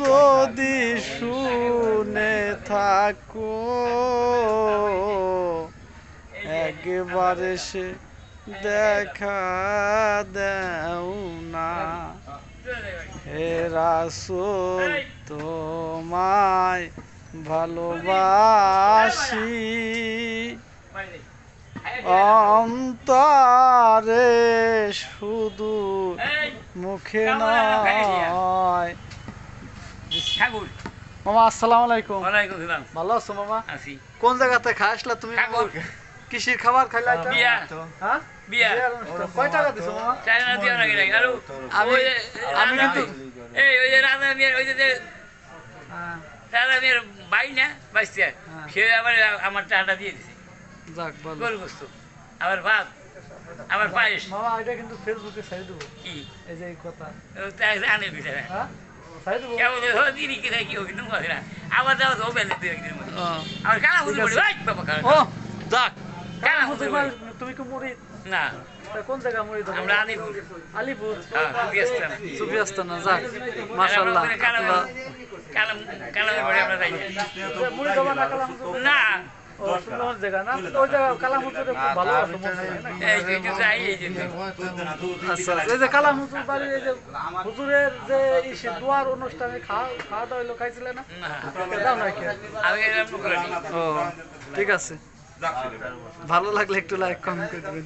যদি শুনে থাকো একবার সে দেখা দেও না, হে রাসূল তোমায় ভালোবাসি অন্তরে শুধু মুখে নয়। মামা আসসালামু আলাইকুম। ওয়ালাইকুম সালাম। ভালো আছো মামা? আছি। কোন জায়গাতে খাই আসলা তুমি? কিসের খাবার খাইলা? বিয়া। হ্যাঁ বিয়া। কয় টাকা দিছো মামা? চাই না দিও নাকি নাকি আর আমি কিন্তু এই ওই যে রাজা মিয়ার ওই যে রাজা মিয়ার ভাই না বাইস্তার সে আবার আমার চাটা দিয়ে দিছে। যাক ভালো। গরু গোস্ত আবার ভাত আবার পায়েস। মামা এটা কিন্তু ফেসবুকে ছাড়ি দেবো। কি এই যে এই কথা আনে দিতে হ্যাঁ ছাড়ি দেবো। কেমন দিদি কি কি কিন্তু না আবার যাওয়া তো বেলে দুই একদিন আবার কালা হুজুর বলি ভাই বাবা ও যাক কালা হুজুর বলি তুমি কি মুড়ি না কোন জায়গা মুড়ি দাও? আমরা আলিপুর আলিপুর সুফিয়াস্তান সুফিয়াস্তান। যাক মাশাআল্লাহ। কালা কালা কালা বড় আমরা যাই মুড়ি দাও না কালাম না ও সুন্দর জায়গা না ওই জায়গা কালাম হুজুর খুব ভালো আছে মনে হয় নাকি? এই যে যাই এই যে আচ্ছা এই যে কালাম হুজুর বাড়ির এই যে হুজুরের যে ইসে দোয়ার অনুষ্ঠানে খাওয়া দাওয়া হলো খাইছিলে না? দাও নাকি? আমি এরকম করিনি। ও ঠিক আছে, ভালো লাগলে একটু লাইক কমেন্ট করে দিবেন।